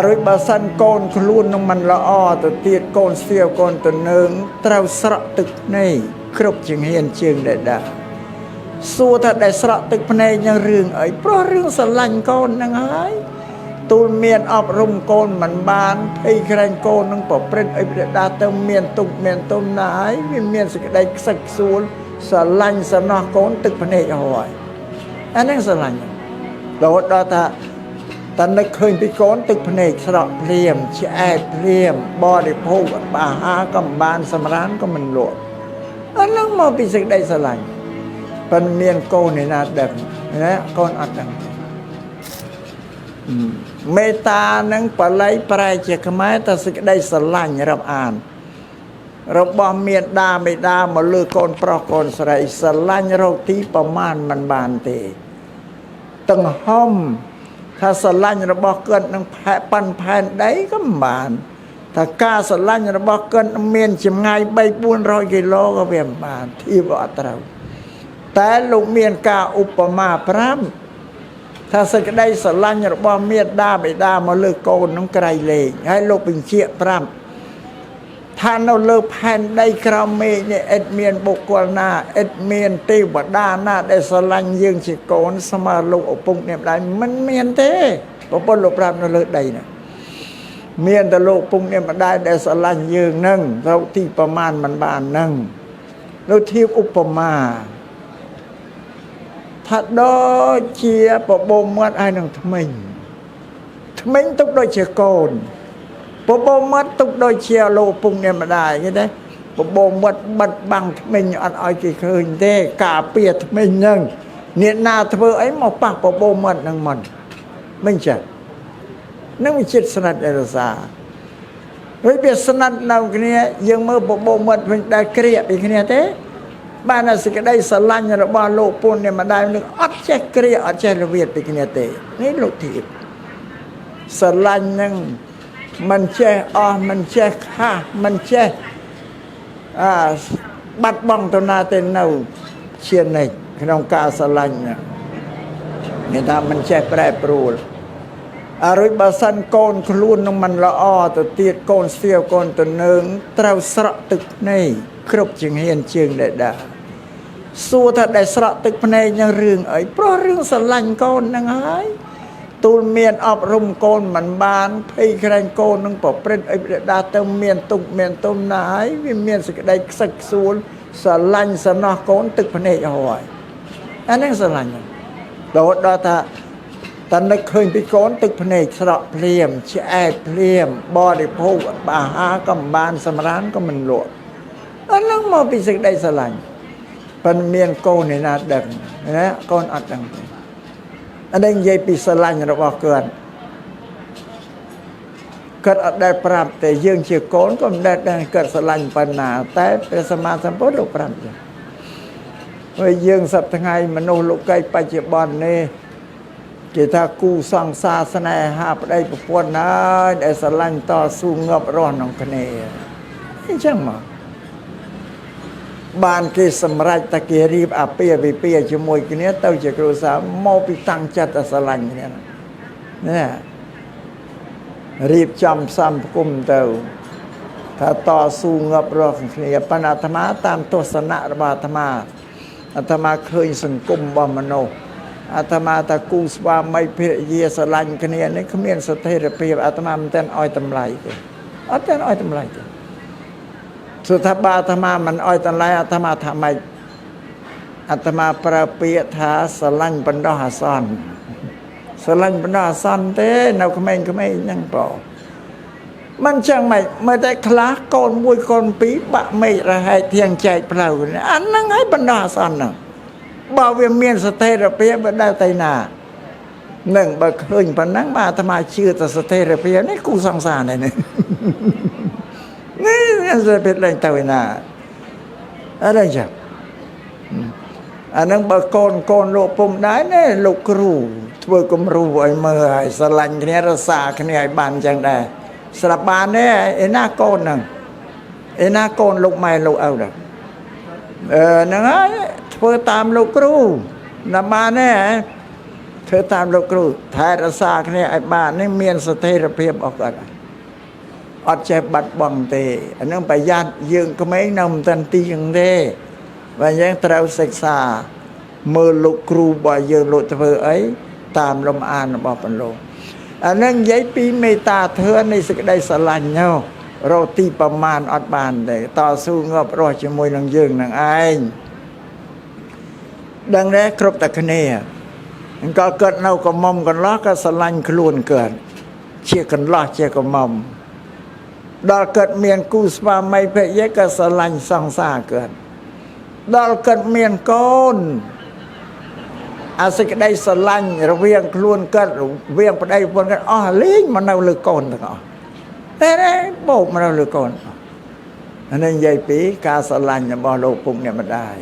រួចបើសិនកូនខ្លួននឹងមិនល្អទៅទៀតកូនស្ទាវកូនទៅនឹងត្រូវស្រក់ទឹកភ្នែកគ្រប់ជាងហ៊ានជើងដែលដាសួរថាដែលស្រក់ទឹកភ្នែកនឹងរឿងអីព្រោះរឿងស្រឡាញ់កូននឹងហើយទូលមានអប់រំកូនមិនបានភ័យក្រែងកូននឹងប្រព្រឹត្តអីប្រដាទៅមានទុកមានទុំណាហើយវាមានសេចក្តីខ្សឹកខ្សួលស្រឡាញ់សំណោះកូនទឹកភ្នែកហើយអានេះស្រឡាញ់រហូតដល់ថាតើនឹកឃើញពីកូនទឹកភ្នែកស្រក់ភ្លាមឆ្អែតភ្លាមបរិភោគអាហារក៏មិនបានសម្រានក៏មិនលក់អានោះមកពីសេចក្តីស្រឡាញ់ប៉ុន្តែមានកូនឯណាដឹងណាកូនអត់ដឹងមេត្តានឹងបល័យប្រែជាខ្មែរតែសេចក្តីស្រឡាញ់រាប់អានរបស់មានដាមេដាមកលើកូនប្រុសកូនស្រីស្រឡាញ់រកទីប្រមាណមិនបានទេទាំងហំថាស្រឡាញ់របស់គាត់នឹងផែប៉ាន់ផែនដីក៏មិនបានថាការស្រឡាញ់របស់គាត់មានចម្ងាយ 3-400 គីឡូក៏វាមិនបានធៀបអត់ត្រូវតែលោកមានការឧបមា5ថាសេចក្តីស្រឡាញ់របស់មេត្តាបិតាមកលើកូននឹងក្រៃលែងហើយលោកបញ្ជាក់5ថានៅលើផែនដីក្រោមមេឃនេះឥតមានបុគ្គលណាឥតមានទេវតាណាដែលស្រឡាញ់យើងជាកូនស្មើលោកឪពុកនេះម្ដាយមិនមានទេប្រពន្ធលោកប្រាប់នៅលើដីណាមានតែលោកឪពុកនេះម្ដាយដែលស្រឡាញ់យើងនឹងរកទីប្រមាណមិនបាននឹងលោកធៀបឧបមាថាដូចជាបបោមាត់ឲ្យនឹងថ្មិញទុកដូចជាកូនបបោមាត់ទុកដូចជាលោកពុកនេះម្ដាយឃើញទេបបោមាត់បិទបាំងថ្មិញអត់ឲ្យគេឃើញទេការពារថ្មិញហ្នឹងអ្នកណាធ្វើអីមកប៉ះបបោមាត់នឹងមិនចេះនឹងវាចិត្តស្និទ្ធអរសាហើយវាស្និទ្ធនៅគ្នាយើងមើលបបោមាត់វិញដែលក្រៀកពីគ្នាទេបានតែសេចក្តីស្រឡាញ់របស់លោកពុននេះម្ដាយនឹងអត់ចេះក្រៀកអត់ចេះរវាតពីគ្នាទេនេះលោកធៀបស្រឡាញ់នឹងមិនចេះអស់មិនចេះខាស់មិនចេះបាត់បង់ទៅណាទេនៅឈាននេះក្នុងការស្រឡាញ់នេះថាមិនចេះប្រែប្រួលរួចបើសិនកូនខ្លួននឹងមិនល្អទៅទៀតកូនស្ទាវកូនទៅនឹងត្រូវស្រក់ទឹកភ្នែកគ្រប់ជាងហ៊ានជើងដែលដាសួរថាដែលស្រក់ទឹកភ្នែកនឹងរឿងអីព្រោះរឿងស្រឡាញ់កូននឹងហើយទូលមានអប់រំកូនមិនបានភ័យក្រែងកូននឹងប្រព្រឹត្តអីប្រដាទៅមានទុកមានទុំណាហើយវាមានសេចក្តីខ្សឹកខ្សួលស្រឡាញ់សំណោះកូនទឹកភ្នែកហើយអានេះស្រឡាញ់រហូតដល់ថាតើនឹកឃើញពីកូនទឹកភ្នែកស្រក់ភ្លាមឆ្អែតភ្លាមបរិភោគអាហារក៏មិនបានសម្រានក៏មិនលក់អានោះមកពីសេចក្តីស្រឡាញ់ប៉ុន្តែមានកូនឯណាដឹងណាកូនអត់ដឹងទេអានេះនិយាយពីស្រឡាញ់របស់គាត់អត់ដែលប្រាប់តែយើងជាកូនក៏មិនដែលដឹងគាត់ស្រឡាញ់ប៉ុណ្ណាតែព្រះសម្មាសម្ពុទ្ធលោកប្រាប់ចឹងហើយយើងសប្តាហ៍ថ្ងៃមនុស្សលោកីបច្ចុប្បន្ននេះគេថាគូសង្សារស្នេហាប្តីប្រពន្ធហើយដែលស្រឡាញ់តស៊ូងាប់រស់ក្នុងគ្នាអញ្ចឹងមកបានគេសម្រេចតែគេរៀបអាពាហ៍ពិពាហ៍ជាមួយគ្នាទៅជាគ្រួសារមកពីតាំងចិត្តតែស្រឡាញ់គ្នាណារៀបចំផ្សំផ្គុំទៅថាតស៊ូងាប់រស់គ្នាប៉ុន្តែអាត្មាតាមទស្សនៈរបស់អាត្មាឃើញសង្គមរបស់មនុស្សអាត្មាថាគូស្វាមីភរិយាស្រឡាញ់គ្នានេះគ្មានស្ថិរភាពអាត្មាមិនទាន់ឲ្យតម្លៃទេអត់ទាន់ឲ្យតម្លៃទេសុថាបាអាត្មាមិនឲ្យតម្លៃអាត្មាថាម៉េចអាត្មាប្រើពាក្យថាស្រឡាញ់បណ្ដោះអាសន្នស្រឡាញ់បណ្ដោះអាសន្នទេនៅក្មេងៗហ្នឹងបងមិនចឹងម៉េចមើលតែខ្លះកូនមួយកូនពីរបាក់មេឃរហែកធៀងចែកផ្លូវអាហ្នឹងឲ្យបណ្ដោះអាសន្នហ្នឹងបើវាមានស្ថិរភាពវាដើរទៅណានឹងបើឃើញប៉ុណ្ណឹងបាទអាត្មាជឿតែស្ថិរភាពនេះគូសង្សារនេះនេះស្ថិរភាពឡើងទៅឯណាអរចឹងអានឹងបើកូនលោកពុំដែរណាលោកគ្រូធ្វើគំរូឲ្យមើលឲ្យស្រឡាញ់គ្នារសាគ្នាឲ្យបានចឹងដែរស្រាប់បានទេឯណាកូនហ្នឹងឯណាកូនលោកម៉ែលោកឪហ្នឹងហ្នឹងហើយធ្វើតាមលោកគ្រូណាបានទេ ធ្វើតាមលោកគ្រូថែរក្សាគ្នាឲ្យបាននេះមានស្ថិរភាពអត់អត់ចេះបាត់បង់ទេអានឹងប្រយ័ត្នយើងក្មេងនៅមិនទាន់ទីចឹងទេបើយើងត្រូវសិក្សាមើលលោកគ្រូរបស់យើងលោកធ្វើអីតាមលំអានរបស់ព្រះលោកអានឹងនិយាយពីមេត្តាធឿននៃសេចក្តីស្រឡាញ់នោះរកទីប្រមាណអត់បានទេតស៊ូងាប់រស់ជាមួយនឹងយើងនឹងឯងដឹងទេគ្រប់តែគ្នាក៏កើតនៅកំមុំកន្លោះក៏ស្រឡាញ់ខ្លួនកើតជាកន្លោះជាកំមុំដល់កើតមានគូស្វាមីភរិយាក៏ស្រឡាញ់សង្សារកើតដល់កើតមានកូនអាសេចក្តីស្រឡាញ់រវាងខ្លួនកើតរវាងប្តីប្រពន្ធកើតអស់លេងមកនៅលើកូនទាំងអស់តែបោកមកនៅលើកូនអានេះនិយាយពីការស្រឡាញ់របស់លោកពុកអ្នកម្ដាយ